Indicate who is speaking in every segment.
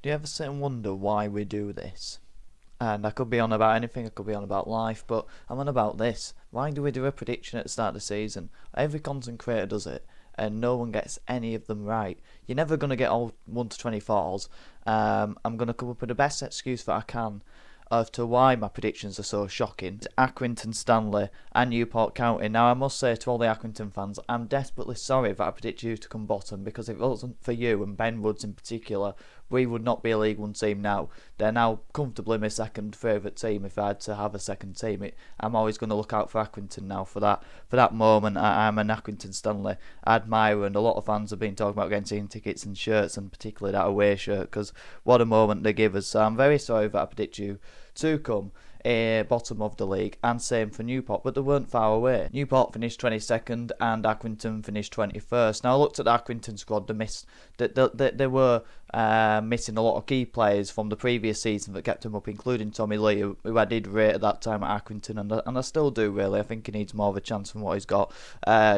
Speaker 1: Do you ever sit and wonder why we do this? And I could be on about anything, I could be on about life, but I'm on about this. Why do we do a prediction at the start of the season? Every content creator does it, and no one gets any of them right. You're never going to get all 1 to 24s. I'm going to come up with the best excuse that I can as to why my predictions are so shocking. Accrington Stanley and Newport County. Now, I must say to all the Accrington fans, I'm desperately sorry that I predicted you to come bottom, because if it wasn't for you and Ben Woods in particular, we would not be a League One team now. They're now comfortably my second favourite team if I had to have a second team. I'm always going to look out for Accrington now for that moment. I'm an Accrington Stanley admirer, and a lot of fans have been talking about getting season tickets and shirts, and particularly that away shirt, because what a moment they give us. So I'm very sorry that I predict you to come bottom of the league, and same for Newport, but they weren't far away. Newport finished 22nd and Accrington finished 21st. Now I looked at the Accrington squad, they were missing a lot of key players from the previous season that kept them up, including Tommy Lee, who I did rate at that time at Accrington, and I still do really. I think he needs more of a chance from what he's got.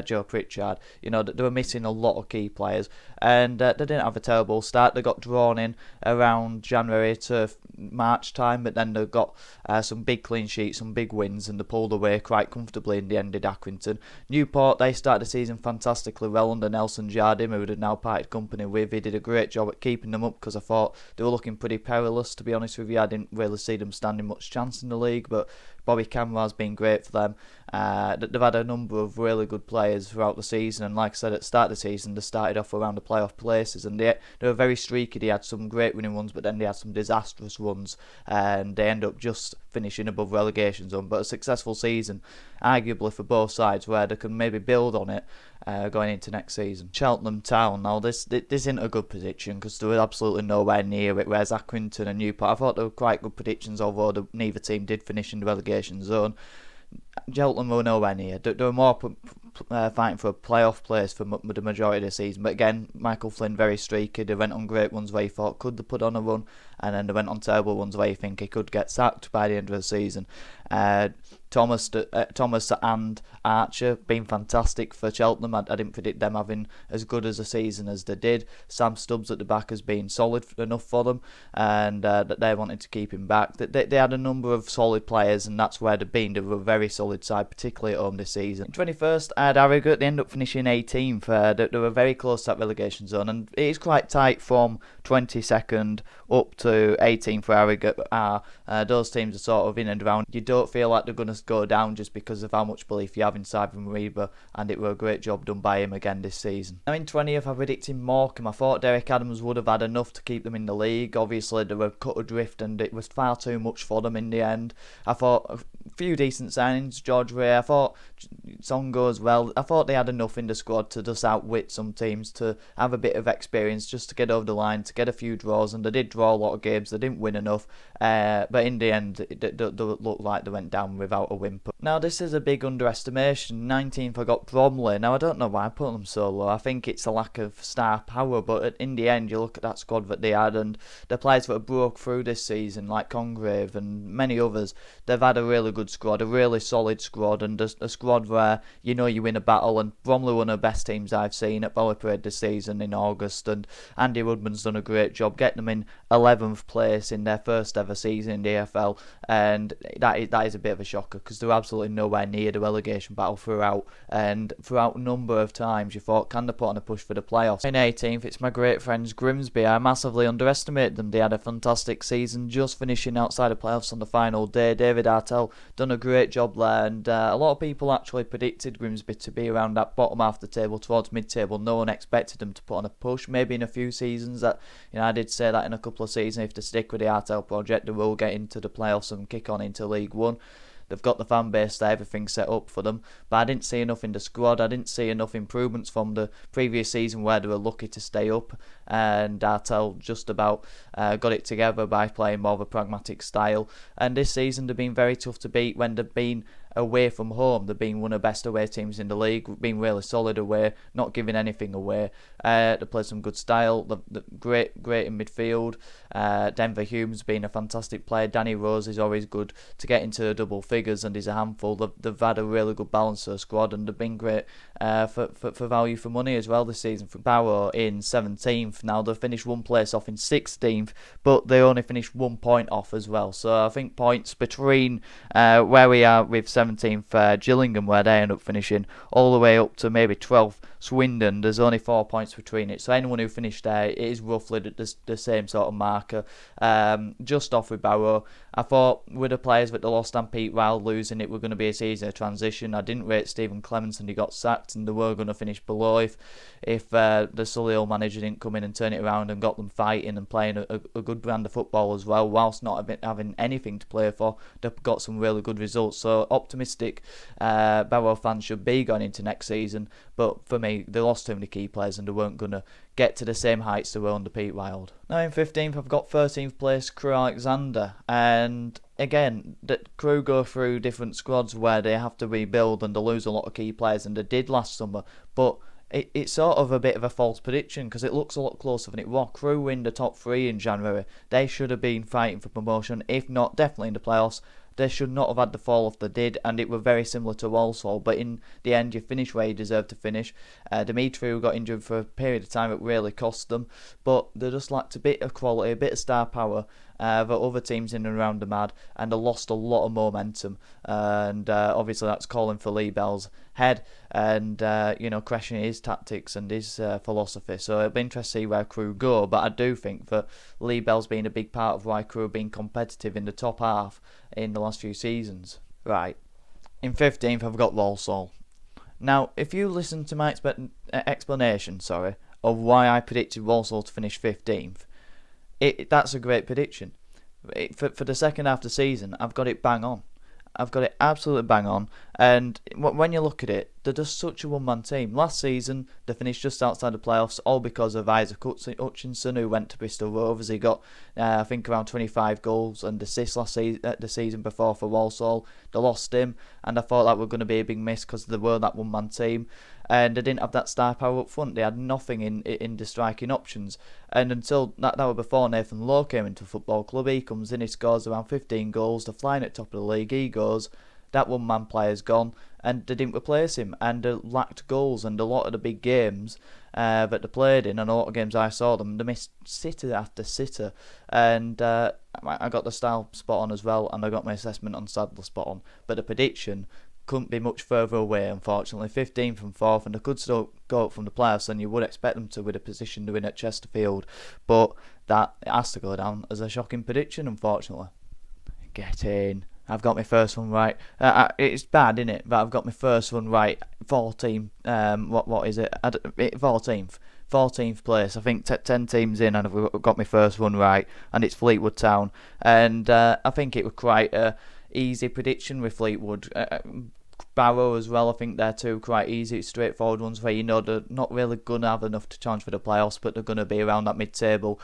Speaker 1: Joe Pritchard, they were missing a lot of key players, and they didn't have a terrible start. They got drawn in around January to March time, but then they got some big clean sheets, some big wins, and they pulled away quite comfortably in the end, did Accrington. Newport, they started the season fantastically well under Nelson Jardim, who had now parted company with. He did a great job at keeping them up, because I thought they were looking pretty perilous, to be honest with you. I didn't really see them standing much chance in the league, but Bobby Camera's been great for them. They've had a number of really good players throughout the season, and like I said at the start of the season, they started off around the playoff places, and they were very streaky. They had some great winning ones, but then they had some disastrous ones, and they ended up just finishing above relegation zone. But a successful season, arguably for both sides, where they can maybe build on it going into next season. Cheltenham Town, now this isn't a good prediction, because they were absolutely nowhere near it, whereas Accrington and Newport, I thought they were quite good predictions, although neither team did finish in the relegation zone. Cheltenham were nowhere near. They were more fighting for a playoff place for the majority of the season. But again, Michael Flynn, very streaky. They went on great ones where you thought, could they put on a run? And then they went on terrible ones where you think he could get sacked by the end of the season. Thomas and Archer been fantastic for Cheltenham. I didn't predict them having as good as a season as they did. Sam Stubbs at the back has been solid enough for them, and they wanted to keep him back. They had a number of solid players, and that's where they've been. They were a very solid side, particularly at home this season. 21st, I had Harrogate. They ended up finishing 18th. They were very close to that relegation zone, and it is quite tight from 22nd up to 18th for Harrogate. Those teams are sort of in and around. You don't feel like they're going to go down just because of how much belief you have in Simon Reba, and it were a great job done by him again this season. Now in 20th, I predicted Morecambe. I thought Derek Adams would have had enough to keep them in the league. Obviously, they were cut adrift, and it was far too much for them in the end. I thought a few decent signings, George Ray. I thought Songo as well. I thought they had enough in the squad to just outwit some teams, to have a bit of experience, just to get over the line, to get a few draws, and they did draw a lot of games. They didn't win enough, but in the end, it looked like they went down without a whimper. Now this is a big underestimation. 19th, I got Bromley. Now I don't know why I put them so low. I think it's a lack of star power, but in the end, you look at that squad that they had, and the players that have broke through this season, like Congreve and many others, they've had a really good squad, a really solid squad, and a squad where you win a battle. And Bromley were one of the best teams I've seen at Valley Parade this season in August, and Andy Woodman's done a great job getting them in 11th place in their first ever season in the AFL, and that is a bit of a shocker, because they're absolutely nowhere near the relegation battle throughout a number of times you thought, can they put on a push for the playoffs? In 18th, it's my great friends Grimsby. I massively underestimated them. They had a fantastic season, just finishing outside the playoffs on the final day. David Artell done a great job there, and a lot of people actually predicted Grimsby to be around that bottom half of the table towards mid-table. No one expected them to put on a push. Maybe in a few seasons, that I did say that in a couple of seasons, if they stick with the Artell project, they will get into the playoffs and kick on into League One. They've got the fan base there, everything set up for them. But I didn't see enough in the squad. I didn't see enough improvements from the previous season where they were lucky to stay up. And Artell just about got it together by playing more of a pragmatic style. And this season they've been very tough to beat when they've been away from home. They've been one of the best away teams in the league, been really solid away, not giving anything away. They play some good style, they're great in midfield. Denver Hume's been a fantastic player. Danny Rose is always good to get into double figures, and he's a handful. They've had a really good balance to the squad, and they've been great for value for money as well this season. For Barrow in 17th, 15th now. They finished one place off in 16th, but they only finished 1 point off as well. So I think points between where we are with 17th Gillingham, where they end up finishing, all the way up to maybe 12th Swindon, there's only 4 points between it. So anyone who finished there, it is roughly the same sort of marker. Just off with Barrow. I thought with the players that they lost and Pete Wild losing, it were going to be a season of transition. I didn't rate Stephen Clements and he got sacked, and they were going to finish below if the Solihull manager didn't come in and turn it around and got them fighting and playing a good brand of football as well, whilst not having anything to play for. They've got some really good results. So optimistic Barrow fans should be going into next season. But for me, they lost too many key players and they weren't going to get to the same heights they were under Pete Wild. Now in 15th, I've got 13th place Crewe Alexander. And again, the Crewe go through different squads where they have to rebuild and they lose a lot of key players, and they did last summer. But it's sort of a bit of a false prediction because it looks a lot closer than it was. Crewe win the top 3 in January. They should have been fighting for promotion, if not definitely in the playoffs. They should not have had the fall off they did, and it were very similar to Walsall. But in the end, you finish where you deserve to finish. Dimitri got injured for a period of time, it really cost them. But they just lacked a bit of quality, a bit of star power that other teams in and around them had, and they lost a lot of momentum. And obviously that's calling for Lee Bell's head and questioning his tactics and his philosophy. So it'll be interesting to see where Crewe go. But I do think that Lee Bell's been a big part of why Crewe have been competitive in the top half in the last few seasons. Right, in 15th I've got Walsall. Now, if you listen to my explanation, of why I predicted Walsall to finish 15th, that's a great prediction. For the second half of the season, I've got it bang on. I've got it absolutely bang on. And when you look at it, they're just such a one-man team. Last season, they finished just outside the playoffs, all because of Isaac Hutchinson, who went to Bristol Rovers. He got, I think, around 25 goals and assists the season before for Walsall. They lost him, and I thought that were going to be a big miss because they were that one-man team. And they didn't have that star power up front. They had nothing in the striking options. And until that was before Nathan Lowe came into the football club. He comes in, he scores around 15 goals. They're flying at top of the league. He goes. That one-man player's gone, and they didn't replace him. And they lacked goals, and a lot of the big games that they played in, and a lot of games I saw them, they missed sitter after sitter. And I got the style spot on as well, and I got my assessment on Sadler spot on. But the prediction couldn't be much further away, unfortunately. 15th and 4th, and they could still go up from the playoffs, and you would expect them to with a position to win at Chesterfield. But that has to go down as a shocking prediction, unfortunately. Get in. I've got my first one right. It's bad, isn't it? But I've got my first one right. 14. What is it? 14th. 14th place. I think 10 teams in, and I've got my first one right. And it's Fleetwood Town. And I think it was quite a easy prediction with Fleetwood. Barrow as well, I think they're two quite easy, straightforward ones where you know they're not really going to have enough to challenge for the playoffs, but they're going to be around that mid-table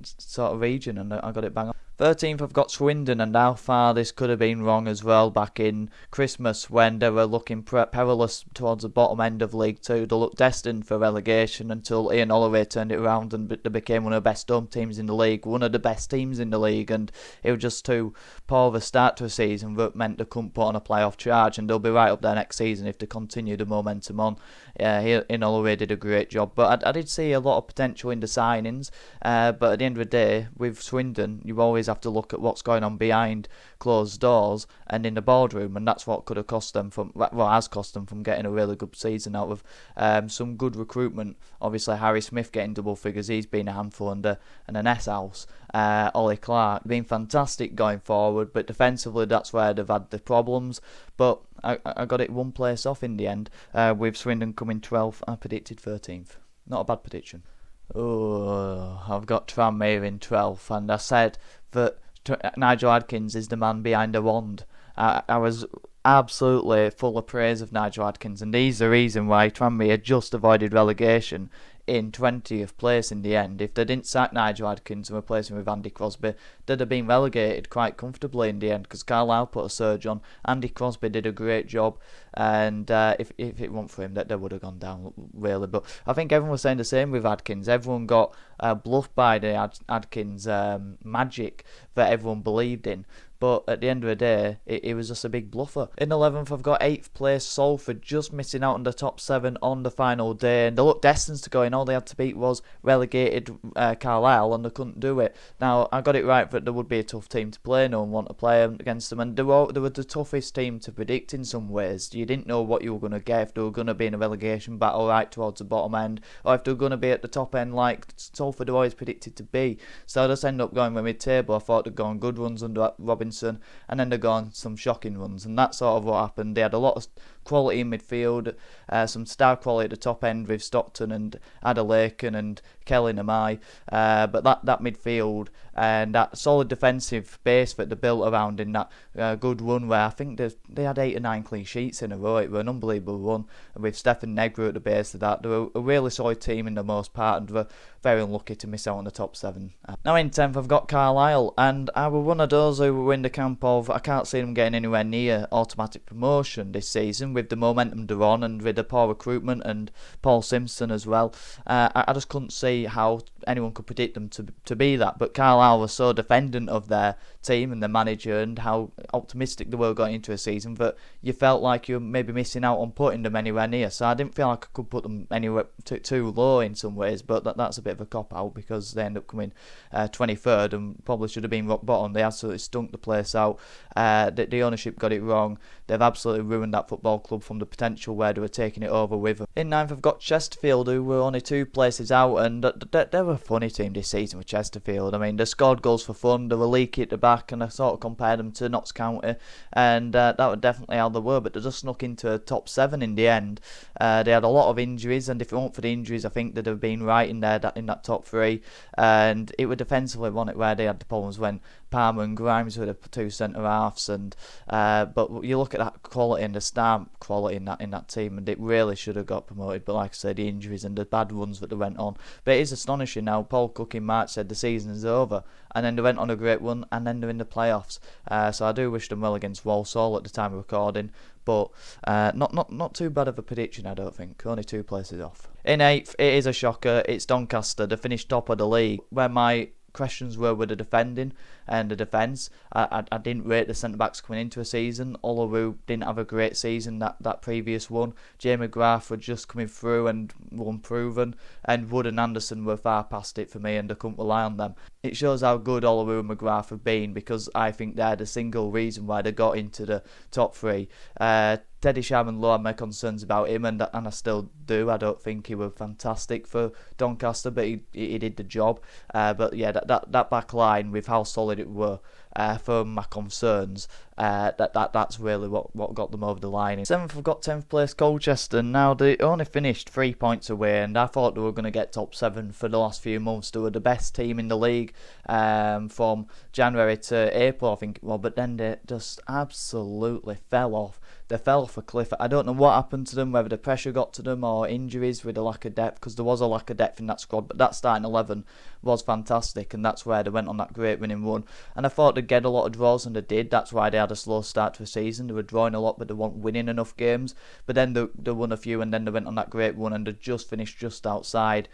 Speaker 1: sort of region, and I got it bang on. 13th, I've got Swindon, and how far this could have been wrong as well back in Christmas when they were looking perilous towards the bottom end of League 2. They looked destined for relegation until Ian Holloway turned it around and they became one of the best home teams in the league, one of the best teams in the league, and it was just too poor of a start to a season that meant they couldn't put on a playoff charge, and they'll be right up there next season if they continue the momentum on. Ian Holloway did a great job, but I did see a lot of potential in the signings, but at the end of the day, with Swindon, you always have to look at what's going on behind closed doors and in the boardroom, and that's what could have cost them has cost them from getting a really good season out of some good recruitment. Obviously, Harry Smith getting double figures, he's been a handful, and an S-house. Ollie Clark been fantastic going forward, but defensively that's where they've had the problems. But I got it one place off in the end, with Swindon coming 12th. I predicted 13th. Not a bad prediction. Oh, I've got Tranmere in 12th, and I said that Nigel Adkins is the man behind the wand. I was absolutely full of praise of Nigel Adkins, and he's the reason why Tranmere just avoided relegation in 20th place in the end. If they didn't sack Nigel Adkins and replace him with Andy Crosby, they'd have been relegated quite comfortably in the end, because Carlisle put a surge on. Andy Crosby did a great job, and if it weren't for him, that they would have gone down really. But I think everyone was saying the same with Adkins. Everyone got bluffed by the Adkins magic that everyone believed in. But at the end of the day, it was just a big bluffer. In 11th, I've got 8th place Salford, just missing out on the top 7 on the final day. And they looked destined to go in. All they had to beat was relegated Carlisle, and they couldn't do it. Now, I got it right that there would be a tough team to play. No one wanted to play against them. And they were the toughest team to predict in some ways. You didn't know what you were going to get, if they were going to be in a relegation battle right towards the bottom end, or if they were going to be at the top end like Salford always predicted to be. So I just ended up going with mid-table. I thought they'd go on good runs under Robinson, and then they go on some shocking runs, and that's sort of what happened. They had a lot of quality in midfield, some star quality at the top end with Stockton and Adelaken and Kelly Namai, but that midfield and that solid defensive base that they built around in that good run, where I think they had 8 or 9 clean sheets in a row. It was an unbelievable run with Stefan Negro at the base of that. They were a really solid team in the most part, and were very unlucky to miss out on the top 7. Now in 10th I've got Carlisle, and I were one of those who were in the camp of I can't see them getting anywhere near automatic promotion this season with the momentum they're on, and with the poor recruitment and Paul Simpson as well. I just couldn't see how anyone could predict them to be that, but Carlisle was so defendant of their team and their manager, and how optimistic they were going into a season, that you felt like you were maybe missing out on putting them anywhere near. So I didn't feel like I could put them anywhere too low in some ways, but that's a bit of a cop out, because they end up coming 23rd and probably should have been rock bottom. They absolutely stunk the place out. The ownership got it wrong. They've absolutely ruined that football club from the potential where they were taking it over with them. In 9th I've got Chesterfield, who were only 2 places out, and they were a funny team this season with Chesterfield. I mean, they scored goals for fun, they were leaky at the back, and I sort of compared them to Notts County, and that was definitely how they were, but they just snuck into a top 7 in the end. They had a lot of injuries, and if it weren't for the injuries, I think they'd have been right in there in that top 3, and it was defensively, wasn't it, where they had the problems when Palmer and Grimes were the 2 centre halves, and but you look at that quality and the star quality in that team, and it really should have got promoted. But like I said, the injuries and the bad runs that they went on. But it is astonishing now. Paul Cook in March said the season is over, and then they went on a great run, and then they're in the playoffs. So I do wish them well against Walsall at the time of recording. But not too bad of a prediction, I don't think. Only 2 places off. In 8th, it is a shocker. It's Doncaster. They finished top of the league, where my questions were with the defending and the defence. I didn't rate the centre-backs coming into a season. Olawu didn't have a great season that previous one. Jay McGrath were just coming through and were unproven, and Wood and Anderson were far past it for me, and I couldn't rely on them. It shows how good Olawu and McGrath have been, because I think they're the single reason why they got into the top 3. Teddy Sharman Lowe had my concerns about him, and I still do. I don't think he was fantastic for Doncaster, but he did the job. But yeah, that back line, with how solid it were, for my concerns, that's really what got them over the line. In 7th, I've got 10th place Colchester. Now, they only finished 3 points away, and I thought they were going to get top 7 for the last few months. They were the best team in the league from January to April, I think it was, but then they just absolutely fell off. They fell off a cliff. I don't know what happened to them, whether the pressure got to them or injuries with the lack of depth, because there was a lack of depth in that squad, but that starting 11 was fantastic, and that's where they went on that great winning run. And I thought they'd get a lot of draws, and they did. That's why they had a slow start to the season. They were drawing a lot, but they weren't winning enough games. But then they won a few, and then they went on that great run, and they just finished just outside,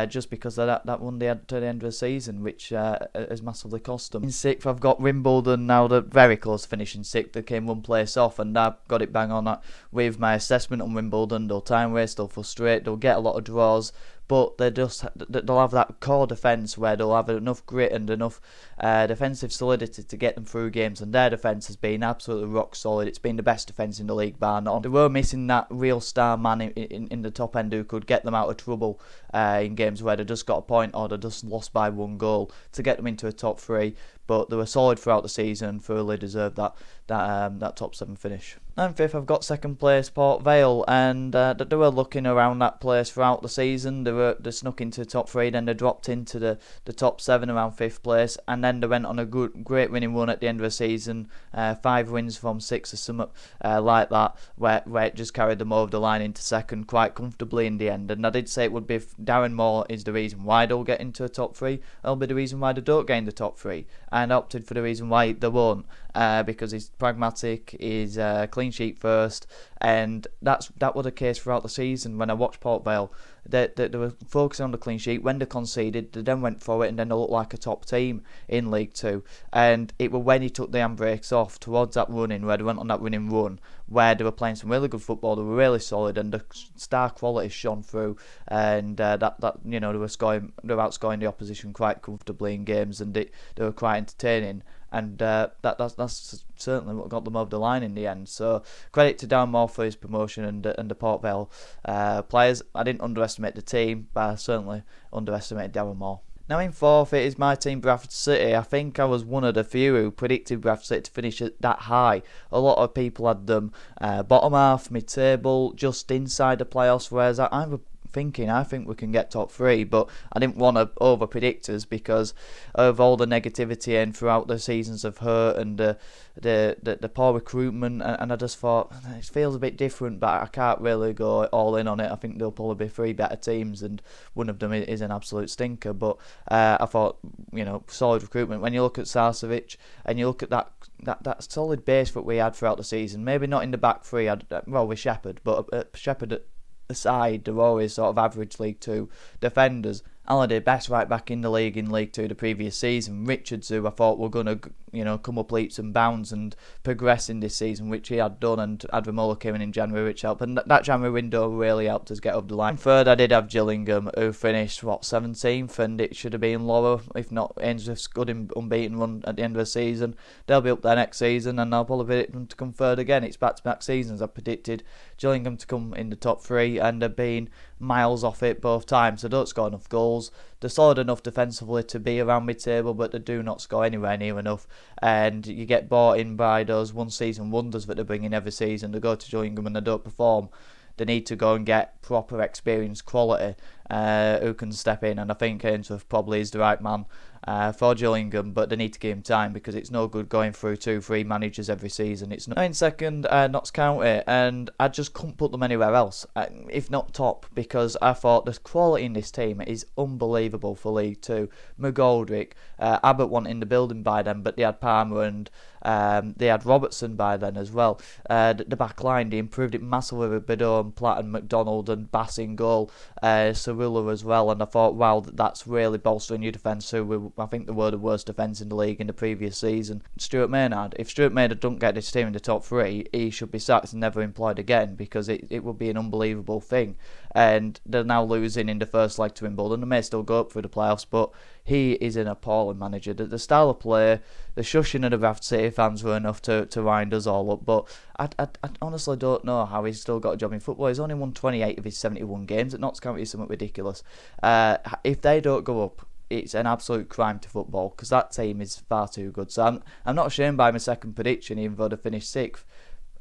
Speaker 1: just because of that run they had to the end of the season, which has massively cost them. In 6th, I've got Wimbledon. Now, they're very close to finishing 6th. They came 1 place off, and I've got it bang on that with my assessment on Wimbledon. They'll time waste, they'll frustrate, they'll get a lot of draws, but they'll have that core defence where they'll have enough grit and enough defensive solidity to get them through games, and their defence has been absolutely rock solid. It's been the best defence in the league, bar none. They were missing that real star man in the top end who could get them out of trouble in games where they just got a point or they just lost by 1 goal to get them into a top 3, but they were solid throughout the season and thoroughly deserved that top 7 finish. And 5th, I've got 2nd place Port Vale, and they were looking around that place throughout the season. They snuck into the top 3, then they dropped into the top 7 around 5th place, and then they went on a great winning run at the end of the season. 5 wins from 6 or something like that, where it just carried them over the line into 2nd quite comfortably in the end. And I did say it would be Darren Moore is the reason why they'll get into the top 3. It'll be the reason why they don't get in the top 3, and I opted for the reason why they won't, because he's pragmatic, he's clean sheet first, and that was the case throughout the season. When I watched Port Vale, they were focusing on the clean sheet. When they conceded, they then went for it, and then they looked like a top team in League Two. And it was when he took the handbrakes off towards that running, where they went on that winning run, where they were playing some really good football. They were really solid, and the star quality shone through. And that they were outscoring the opposition quite comfortably in games, and they were quite entertaining. And that's certainly what got them over the line in the end. So credit to Dan Moore for his promotion and the Port Vale players. I didn't underestimate the team, but I certainly underestimated Darren Moore. Now in fourth, it is my team, Bradford City. I think I was one of the few who predicted Bradford City to finish at that high. A lot of people had them bottom half, mid-table, just inside the playoffs, whereas I think we can get top 3, but I didn't want to over predict us because of all the negativity and throughout the seasons of hurt and the poor recruitment, and I just thought it feels a bit different, but I can't really go all in on it. I think there'll probably be 3 better teams, and one of them is an absolute stinker. But I thought, solid recruitment. When you look at Sarcevic and you look at that solid base that we had throughout the season, maybe not in the back 3, with Shepherd, but Shepherd aside, they're always sort of average League Two defenders. Halliday, best right back in the league in League Two the previous season. Richards, who I thought were going to come up leaps and bounds and progress in this season, which he had done, and Adramola came in January, which helped. And that January window really helped us get up the line. Third, I did have Gillingham, who finished 17th, and it should have been lower if not Ainsworth's good unbeaten run at the end of the season. They'll be up there next season, and I'll probably predict them to come third again. It's back-to-back seasons. I predicted Gillingham to come in the top 3, and they've been miles off it both times. They don't score enough goals. They're solid enough defensively to be around mid-table, but they do not score anywhere near enough. And you get bought in by those one-season wonders that they bring in every season. They go to Gillingham and they don't perform. They need to go and get proper experienced quality who can step in, and I think Ainsworth probably is the right man for Gillingham, but they need to give him time because it's no good going through 2-3 managers every season. It's not. In second, Notts County, and I just couldn't put them anywhere else, if not top, because I thought the quality in this team is unbelievable for League Two. McGoldrick, Abbott weren't in the building by then, but they had Palmer and they had Robertson by then as well. The back line, they improved it massively with Bideau and Platt and McDonald and Bass in goal, Cerullo as well, and I thought, wow, that's really bolstering your defence, who I think they were the worst defence in the league in the previous season. Stuart Maynard, if Stuart Maynard don't get this team in the top 3, he should be sacked and never employed again, because it would be an unbelievable thing. And they're now losing in the first leg to Wimbledon. They may still go up through the playoffs, but he is an appalling manager. The style of play, the shushing of the Bradford City fans were enough to wind us all up, but I honestly don't know how he's still got a job in football. He's only won 28 of his 71 games. At Notts County is something ridiculous. If they don't go up, it's an absolute crime to football, because that team is far too good. So I'm not ashamed by my second prediction, even though they finished 6th.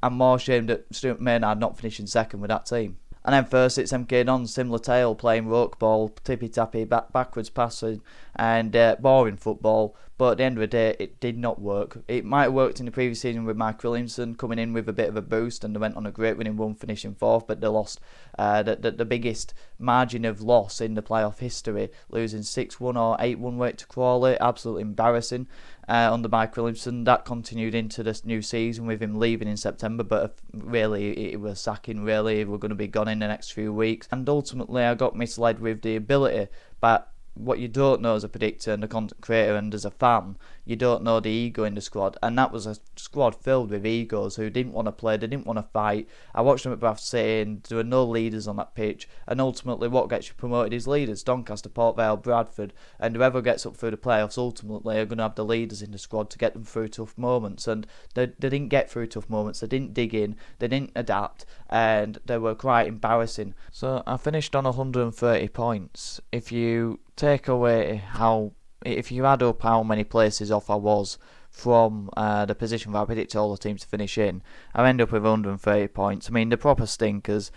Speaker 1: I'm more ashamed at Stuart Maynard not finishing second with that team. And then first, it's MK Dons, similar tale, playing roke ball, tippy-tappy, backwards passing, and boring football. But at the end of the day, it did not work. It might have worked in the previous season with Mike Williamson coming in with a bit of a boost, and they went on a great winning run, finishing 4th, but they lost the biggest margin of loss in the playoff history, losing 6-1 or 8-1 weight to Crawley. Absolutely embarrassing under Mike Williamson. That continued into this new season with him leaving in September, but really it was sacking. Really, we're going to be gone in the next few weeks, and ultimately I got misled with the ability, but what you don't know as a predictor and a content creator and as a fan, you don't know the ego in the squad, and that was a squad filled with egos who didn't want to play, they didn't want to fight. I watched them at Bradford City, and there were no leaders on that pitch, and ultimately what gets you promoted is leaders. Doncaster, Port Vale, Bradford, and whoever gets up through the playoffs ultimately are going to have the leaders in the squad to get them through tough moments, and they didn't get through tough moments, they didn't dig in, they didn't adapt, and they were quite embarrassing. So I finished on 130 points. If you take away if you add up how many places off I was from the position where I predicted all the teams to finish in, I end up with 130 points. I mean, the proper stinkers,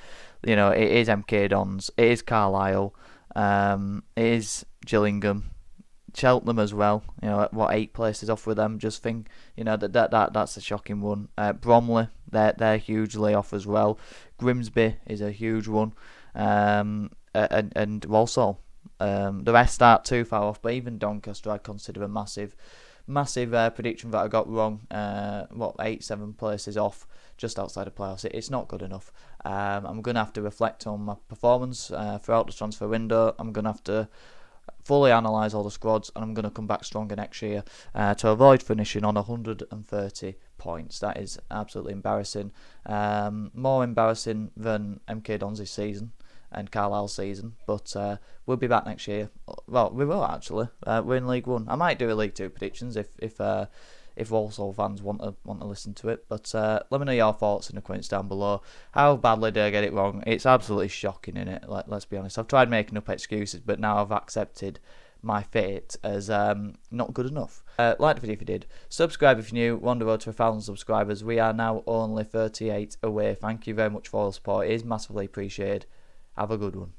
Speaker 1: it is MK Dons, it is Carlisle, it is Gillingham, Cheltenham as well. 8 places off with them. Just think, that's a shocking one. Bromley, they're hugely off as well. Grimsby is a huge one, and Walsall. The rest aren't too far off, but even Doncaster I consider a massive massive prediction that I got wrong. 8-7 places off, just outside of playoffs. It's not good enough. I'm going to have to reflect on my performance throughout the transfer window. I'm going to have to fully analyse all the squads, and I'm going to come back stronger next year to avoid finishing on 130 points. That is absolutely embarrassing. More embarrassing than MK Don's season and Carlisle's season, but we'll be back next year. Well, we will actually. We're in League One. I might do a League Two predictions if Walsall fans want to listen to it. But let me know your thoughts in the comments down below. How badly did I get it wrong? It's absolutely shocking, innit? Let's be honest. I've tried making up excuses, but now I've accepted my fate as not good enough. Like the video if you did. Subscribe if you're new. We're on the road to 1,000 subscribers. We are now only 38 away. Thank you very much for all the support. It is massively appreciated. Have a good one.